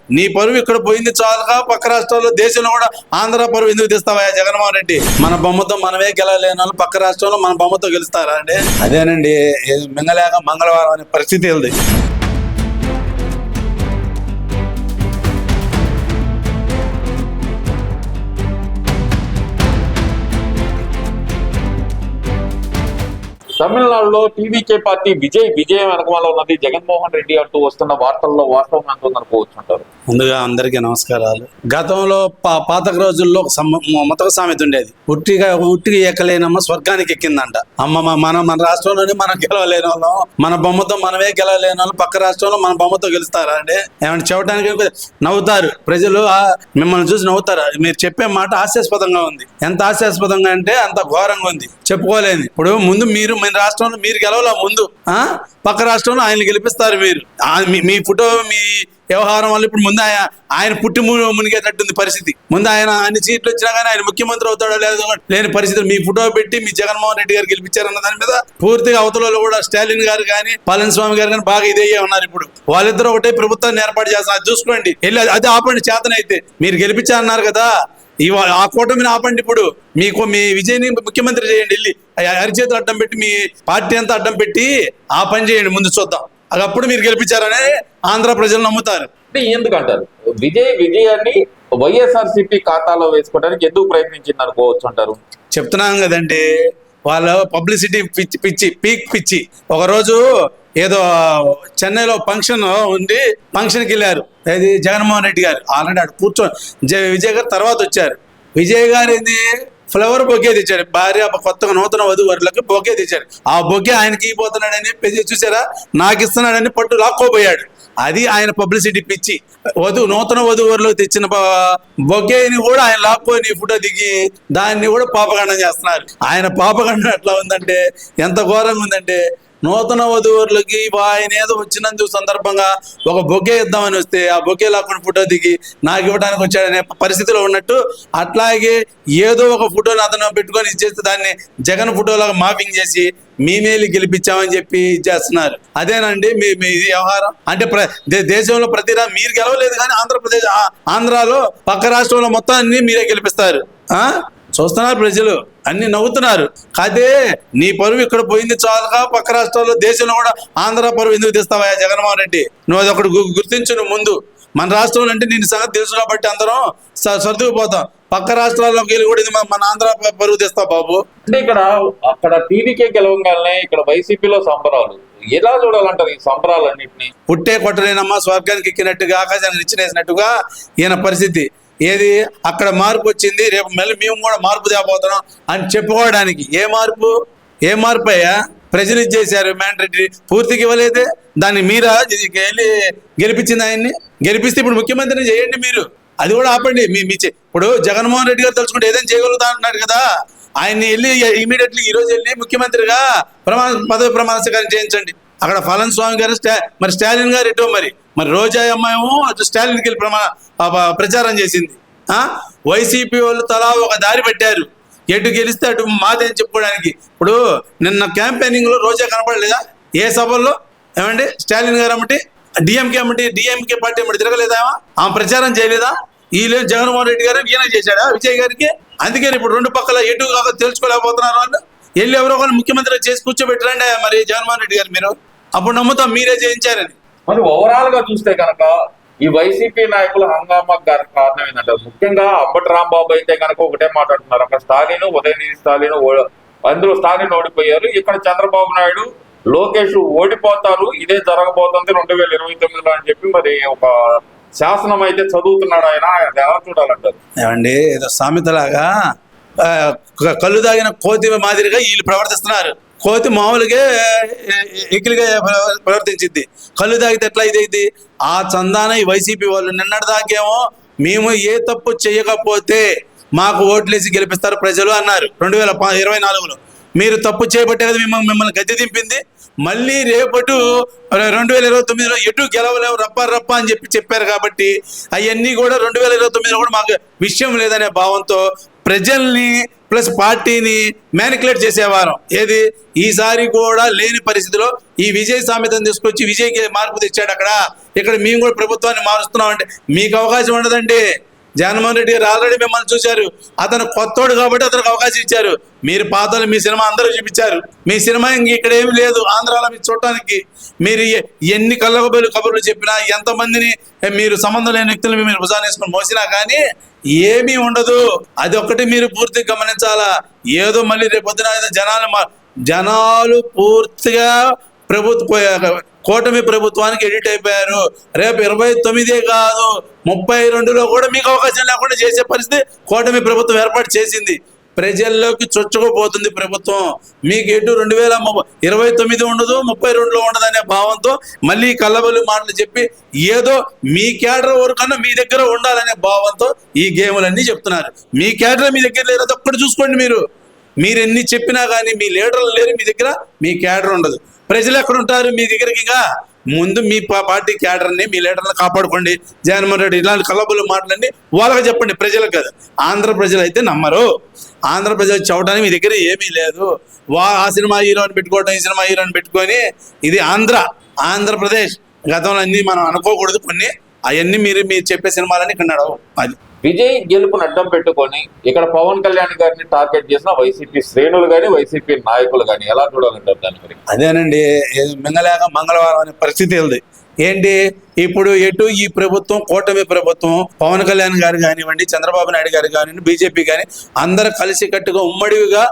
నీ పరువు ఇక్కడ పోయింది చాలుగా పక్క రాష్ట్రాల్లో దేశంలో కూడా ఆంధ్ర పరువు ఎందుకు తీస్తావా జగన్మోహన్ రెడ్డి? మన బొమ్మతో మనమే గెలవలేని వాళ్ళు పక్క రాష్ట్రంలో మన బొమ్మతో గెలుస్తారా అండి? అదేనండి మింగలేక మంగళవారం అనే పరిస్థితి ఉంది. తమిళనాడులో టీవీకే పార్టీ విజయం వెనకమాల ఉన్నది జగన్మోహన్ రెడ్డి అంటూ వస్తున్న వార్తల్లో వాస్తవం ఎంత ఉందనుకోవచ్చు అంటారు. ముందుగా అందరికీ నమస్కారాలు. గతంలో పాత రోజుల్లో మొదటి సామెత ఉండేది, ఉట్టిగా ఎక్కలేనమ్మ స్వర్గానికి ఎక్కిందంట. మన రాష్ట్రంలోనే మనం గెలవలేని వాళ్ళం, మన బొమ్మతో మనమే గెలవలేని వాళ్ళు పక్క రాష్ట్రంలో మన బొమ్మతో గెలుస్తారా అండి? ఏమైనా చెప్పడానికి నవ్వుతారు ప్రజలు, మిమ్మల్ని చూసి నవ్వుతారు. మీరు చెప్పే మాట హాస్యాస్పదంగా ఉంది. ఎంత హాస్యాస్పదంగా అంటే అంత ఘోరంగా ఉంది, చెప్పుకోలేని. ఇప్పుడు ముందు మన రాష్ట్రంలో మీరు గెలవాల, ముందు పక్క రాష్ట్రంలో ఆయన గెలిపిస్తారు. మీరు మీ ఫోటో మీ వ్యవహారం వల్ల ఇప్పుడు ముందు ఆయన పుట్టి మునిగేటట్టుంది పరిస్థితి. ముందు ఆయన అన్ని సీట్లు వచ్చినా కానీ ఆయన ముఖ్యమంత్రి అవుతాడో లేదో లేని పరిస్థితి. మీ ఫోటో పెట్టి మీ జగన్మోహన్ రెడ్డి గారు గెలిపించారన్న దాని మీద పూర్తిగా అవతలలో కూడా స్టాలిన్ గారు కానీ పళనిస్వామి గారు కానీ బాగా ఇదే ఉన్నారు. ఇప్పుడు వాళ్ళిద్దరూ ఒకటే ప్రభుత్వాన్ని ఏర్పాటు చేస్తారు. అది చూసుకోండి, వెళ్ళి అది ఆపండి చేతనైతే. మీరు గెలిపించారన్నారు కదా, ఆ కూటమిని ఆపండి. ఇప్పుడు మీ విజయ్ని ముఖ్యమంత్రి చేయండి, వెళ్ళి అరిచేతులు అడ్డం పెట్టి మీ పార్టీ అంతా అడ్డం పెట్టి ఆ పని చేయండి, ముందు చూద్దాం. అది అప్పుడు మీరు గెలిపించారనే ఆంధ్ర ప్రజలు నమ్ముతారు. ఎందుకంటారు విజయాన్ని వైఎస్ఆర్సీపీ ఖాతాలో వేసుకోవడానికి ఎందుకు ప్రయత్నించింది అనుకోవచ్చు అంటారు? చెప్తున్నాం కదండి, వాళ్ళ పబ్లిసిటీ పిచ్చి. ఒకరోజు ఏదో చెన్నైలో ఫంక్షన్ ఉంది, ఫంక్షన్కి వెళ్ళారు. అది జగన్మోహన్ రెడ్డి గారు ఆల్రెడీ అక్కడ కూర్చొని విజయ్ గారు తర్వాత వచ్చారు. విజయ్ గారు ఏంది ఫ్లవర్ బొకే తెచ్చాడు, భార్య కొత్తగా నూతన వధువరులకు బొకే తెచ్చాడు. ఆ బొకే ఆయనకి ఇవ్వబోతున్నాడని చూసారా, నాకు ఇస్తున్నాడని పట్టు లాక్కోపోయాడు. అది ఆయన పబ్లిసిటీ పిచ్చి. నూతన వధువరులకు తెచ్చిన బొకేని కూడా ఆయన లాక్కొని ఫోటో దిగి దాన్ని కూడా పాపగండం చేస్తున్నారు. ఆయన పాపగండం ఎట్లా ఉందంటే, ఎంత ఘోరంగా ఉందంటే, నూతన వధువులకి ఆయన ఏదో వచ్చినందుకు సందర్భంగా ఒక బొకే ఇద్దామని వస్తే ఆ బొకే లాక్కుని ఫోటో దిగి నాకు ఇవ్వడానికి వచ్చాడనే పరిస్థితిలో ఉన్నట్టు, అట్లాగే ఏదో ఒక ఫోటోని అతను పెట్టుకొని ఇచ్చేస్తే దాన్ని జగన్ ఫోటోలాగా మాపింగ్ చేసి మేమేలి గెలిపించామని చెప్పి చేస్తున్నారు. అదేనండి మీ వ్యవహారం అంటే? దేశంలో ప్రతి మీరు గెలవలేదు కానీ ఆంధ్రాలో పక్క రాష్ట్రంలో మొత్తాన్ని మీరే గెలిపిస్తారు. చూస్తున్నారు ప్రజలు, అన్ని నవ్వుతున్నారు. అదే నీ పరువు ఇక్కడ పోయింది చాలుగా పక్క రాష్ట్రాల్లో దేశంలో కూడా ఆంధ్ర పరువు ఎందుకు తీస్తావా జగన్మోహన్ రెడ్డి? నువ్వు అది ఒకటి గుర్తించు. నువ్వు ముందు మన రాష్ట్రంలో అంటే నేను సంగతి తెలుసు కాబట్టి అందరం సర్దుకుపోతాం. పక్క రాష్ట్రాల్లోకి వెళ్ళి కూడా మన ఆంధ్ర పరువు తీస్తావు బాబు. అంటే అక్కడ టీడీకే గెలవగానే ఇక్కడ వైసీపీలో సంబరాలు ఎలా చూడాలంటారు? ఈ సంబరాలన్నింటినీ పుట్టే కొట్టలేనమ్మా స్వర్గానికి ఎక్కినట్టుగా ఆకాశానికి నిచ్చినేసినట్టుగా ఈయన పరిస్థితి. ఏది అక్కడ మార్పు వచ్చింది, రేపు మళ్ళీ మేము కూడా మార్పు తేపోతున్నాం అని చెప్పుకోవడానికి. ఏ మార్పు అయ్యా? ప్రజలు ఇచ్చేసారు, మ్యాండేటరీ పూర్తిగా ఇవ్వలేదే. దాన్ని మీరా వెళ్ళి గెలిపించింది? ఆయన్ని గెలిపిస్తే ఇప్పుడు ముఖ్యమంత్రిని చేయండి మీరు, అది కూడా ఆపండి. ఇప్పుడు జగన్మోహన్ రెడ్డి గారు తలుచుకుంటే ఏదైనా చేయగలుగుతా అంటున్నారు కదా, ఆయన్ని వెళ్ళి ఇమీడియట్లీ ఈరోజు వెళ్ళి ముఖ్యమంత్రిగా పదవి ప్రమాణ స్వీకారం చేయించండి. అక్కడ పళనిస్వామి గారు మరి స్టాలిన్ గారు ఎటో మరి రోజా అమ్మాయేమో స్టాలిన్కి వెళ్ళి ప్రచారం చేసింది. వైసీపీ వాళ్ళు తలా ఒక దారి పెట్టారు, ఎటు గెలిస్తే అటు మాదేని చెప్పుకోవడానికి. ఇప్పుడు నిన్న క్యాంపెయినింగ్ లో రోజా కనపడలేదా? ఏ సభల్లో ఏమండి స్టాలిన్ గారు అమ్మటి డిఎంకే పార్టీ అమ్మటి తిరగలేదా? ఆమె ప్రచారం చేయలేదా? వీళ్ళు జగన్మోహన్ రెడ్డి గారు ఈయన చేశాడా విజయ్ గారికి? అందుకని ఇప్పుడు రెండు పక్కల ఎటు కాక తెలుసుకోలేకపోతున్నారు వాళ్ళు. వెళ్ళి ఎవరో ఒకరు ముఖ్యమంత్రి చేసి కూర్చోబెట్టరండి మరి జగన్మోహన్ రెడ్డి గారు. మీరు అప్పుడు నమ్ముతాం మీరే చేయించారని. మరి ఓవరాల్ గా చూస్తే కనుక ఈ వైసీపీ నాయకుల హంగామా కారణం ఏంటంటే, ముఖ్యంగా అంబటి రాంబాబు అయితే కనుక ఒకటే మాట్లాడుతున్నారు. అక్కడ స్టాలిన్, ఉదయనిధి స్టాలిన్, అందులో స్టాలిన్ ఓడిపోయారు. ఇక్కడ చంద్రబాబు నాయుడు, లోకేష్ ఓడిపోతారు, ఇదే జరగబోతుంది 2029లో అని చెప్పి మరి ఒక శాసనం అయితే చదువుతున్నాడు ఆయన. ఎలా చూడాలంటారు? ఏమండి ఏదో సామెతలాగా కళ్ళు తాగిన కోతి మాదిరిగా వీళ్ళు ప్రవర్తిస్తున్నారు. కోతి మామూలుగా ఎకిలిగా ప్రవర్తించింది, కళ్ళు తాగితే ఎట్లా ఇదైంది? ఆ చందాన ఈ వైసీపీ వాళ్ళు నిన్నటి దాకేమో మేము ఏ తప్పు చేయకపోతే మాకు ఓట్లేసి గెలిపిస్తారు ప్రజలు అన్నారు 2024లో. మీరు తప్పు చేయబట్టే కదా మిమ్మల్ని గద్దె దింపింది. మళ్ళీ రేపటి 2029లో ఎటు గెలవలేము రప్ప అని చెప్పారు కాబట్టి అవన్నీ కూడా 2029లో కూడా మాకు విషయం లేదనే భావంతో ప్రజల్ని ప్లస్ పార్టీని మ్యానికులేట్ చేసేవారం. ఏది ఈసారి కూడా లేని పరిస్థితిలో ఈ విజయ్ సామెతను తీసుకొచ్చి విజయ్కి మార్పు తెచ్చాడు. ఇక్కడ మేము కూడా ప్రభుత్వాన్ని మారుస్తున్నాం అంటే మీకు అవకాశం ఉండదండి. జగన్మోహన్ రెడ్డి గారు ఆల్రెడీ మిమ్మల్ని చూశారు. అతను కొత్తోడు కాబట్టి అతనికి అవకాశం ఇచ్చారు. మీరు పాతలు మీ సినిమా అందరూ చూపించారు. మీ సినిమా ఇంక ఇక్కడ ఏమి లేదు ఆంధ్రాలో మీరు చూడటానికి. మీరు ఎన్ని కళ్ళగొబ్బలు కబుర్లు చెప్పినా, ఎంతమందిని మీరు సంబంధం లేని వ్యక్తులు మీరు భుజాన్ని వేసుకొని మోసినా కానీ ఏమీ ఉండదు. అది ఒక్కటి మీరు పూర్తిగా గమనించాలా. ఏదో మళ్ళీ రేపొద్దున జనాలు పూర్తిగా కూటమి ప్రభుత్వానికి ఎడిట్ అయిపోయారు. రేపు 29 కాదు 32లో కూడా మీకు అవకాశం లేకుండా చేసే పరిస్థితి కూటమి ప్రభుత్వం ఏర్పాటు చేసింది. ప్రజల్లోకి చొచ్చుకుపోతుంది ప్రభుత్వం. మీకు ఎటు 2029 ఉండదు, 32లో ఉండదు అనే భావంతో మళ్ళీ కళ్ళబొల్లి మాటలు చెప్పి ఏదో మీ క్యాడర్ వరకన్నా మీ దగ్గర ఉండాలనే భావంతో ఈ గేములన్నీ చెప్తున్నారు. మీ క్యాడర్ మీ దగ్గర లేదు, అదొక్కటి చూసుకోండి. మీరు ఎన్ని చెప్పినా కానీ మీ లీడర్లు లేరు మీ దగ్గర, మీ క్యాడర్ ఉండదు. ప్రజలు ఎక్కడ ఉంటారు మీ దగ్గరికి? ఇంకా ముందు మీ పార్టీ క్యాడర్ని మీ లీడర్ని కాపాడుకోండి. జగన్మోహన్ రెడ్డి ఇలాంటి కలబులు మాటలన్నీ వాళ్ళకి చెప్పండి, ప్రజలకు కదా. ఆంధ్ర ప్రజలు అయితే నమ్మరు. ఆంధ్ర ప్రజలు చెప్పడానికి మీ దగ్గర ఏమీ లేదు. ఆ సినిమా హీరోని పెట్టుకోవడం, ఈ సినిమా హీరోని పెట్టుకొని ఇది ఆంధ్రప్రదేశ్. గతంలో అన్నీ మనం అనుకోకూడదు. కొన్ని అవన్నీ మీరు చెప్పే సినిమాలన్నీ ఇక్కడ నడవు. అది విజయ్ గెలుపుని అడ్డం పెట్టుకొని ఇక్కడ పవన్ కళ్యాణ్ గారిని టార్గెట్ చేసిన వైసీపీ శ్రేణులు కానీ వైసీపీ నాయకులు కానీ ఎలా చూడాలంటారు దాని గురించి? అదేనండి, మింగలేక మంగళవారం అనే పరిస్థితి ఉంది. ఏంటి ఇప్పుడు ఎటు ఈ ప్రభుత్వం కూటమి ప్రభుత్వం పవన్ కళ్యాణ్ గారు కానివ్వండి, చంద్రబాబు నాయుడు గారు కానివ్వండి, బీజేపీ కానీ అందరూ కలిసికట్టుగా ఉమ్మడిగా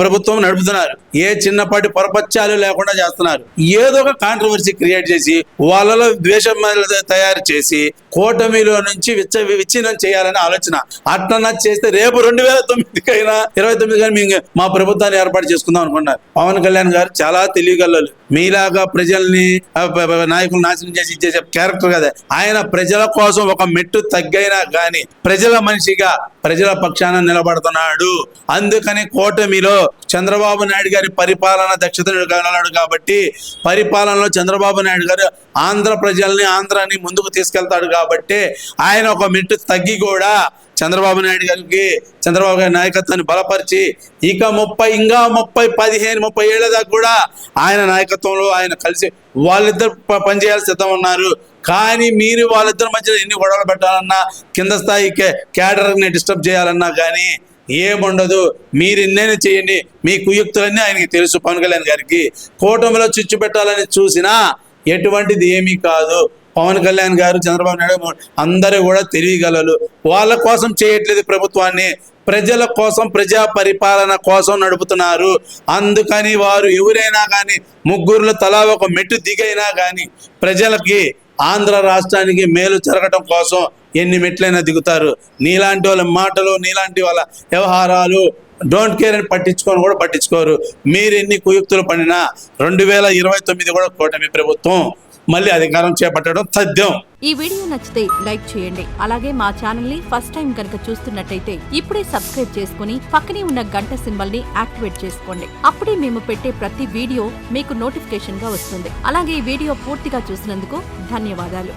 ప్రభుత్వం నడుపుతున్నారు. ఏ చిన్నపాటి పొరపచ్చాలు లేకుండా చేస్తున్నారు. ఏదో ఒక కాంట్రవర్సీ క్రియేట్ చేసి వాళ్ళలో ద్వేషం తయారు చేసి కూటమిలో నుంచి విచ్ఛిన్నం చేయాలనే ఆలోచన. అట్లా చేస్తే రేపు 2009కైనా 29 కానీ మేము మా ప్రభుత్వాన్ని ఏర్పాటు చేసుకుందాం అనుకున్నారు. పవన్ కళ్యాణ్ గారు చాలా తెలివిగలరు. మీలాగా ప్రజల్ని నాయకులు నాశనం చేసి ఇచ్చేసే క్యారెక్టర్ కదా ఆయన. ప్రజల కోసం ఒక మెట్టు తగ్గైనా కానీ ప్రజల మనిషిగా ప్రజల పక్షాన నిలబడుతున్నాడు. అందుకని కూటమిలో చంద్రబాబు నాయుడు గారి పరిపాలన దక్షతను కనలాడు కాబట్టి పరిపాలనలో చంద్రబాబు నాయుడు గారు ఆంధ్ర ప్రజల్ని ఆంధ్రాని ముందుకు తీసుకెళ్తాడు కాబట్టి ఆయన ఒక మెట్టు తగ్గి కూడా చంద్రబాబు నాయుడు గారికి చంద్రబాబు గారి నాయకత్వాన్ని బలపరిచి ఇక 30 ఏళ్ల దాకా కూడా ఆయన నాయకత్వంలో ఆయన కలిసి వాళ్ళిద్దరు పనిచేయాల్సి సిద్ధం ఉన్నారు. కానీ మీరు వాళ్ళిద్దరి మధ్యలో ఎన్ని గొడవలు పెట్టాలన్నా, కింద స్థాయి క్యాడర్ని డిస్టర్బ్ చేయాలన్నా కానీ ఏముండదు. మీరు ఎన్నైనా చేయండి, మీ కుయుక్తులన్నీ ఆయనకి తెలుసు. పవన్ కళ్యాణ్ గారికి కూటమిలో చిచ్చు పెట్టాలని చూసినా ఎటువంటిది ఏమీ కాదు. పవన్ కళ్యాణ్ గారు, చంద్రబాబు నాయుడు అందరూ కూడా తెలియగలరు. వాళ్ళ కోసం చేయట్లేదు ప్రభుత్వాన్ని, ప్రజల కోసం ప్రజా పరిపాలన కోసం నడుపుతున్నారు. అందుకని వారు ఎవరైనా కానీ ముగ్గురులో తలా ఒక మెట్టు దిగైనా కానీ ప్రజలకి ఆంధ్ర రాష్ట్రానికి మేలు జరగటం కోసం ఎన్ని మెట్లైనా దిగుతారు. నీలాంటి వాళ్ళ మాటలు, నీలాంటి వాళ్ళ వ్యవహారాలు డోంట్ కేర్ అని పట్టించుకోరు. మీరు ఎన్ని కుయుక్తులు పడినా 2029 కూడా కూటమి ప్రభుత్వం మళ్ళీ అధికారం చేపట్టడం తథ్యం. ఈ వీడియో నచ్చితే లైక్ చేయండి. అలాగే మా ఛానల్ ని ఫస్ట్ టైం కనుక చూస్తున్నట్టయితే ఇప్పుడే సబ్స్క్రైబ్ చేసుకుని పక్కనే ఉన్న గంట సింబల్ ని యాక్టివేట్ చేసుకోండి. అప్పుడే మేము పెట్టే ప్రతి వీడియో మీకు నోటిఫికేషన్ గా వస్తుంది. అలాగే ఈ వీడియో పూర్తిగా చూసినందుకు ధన్యవాదాలు.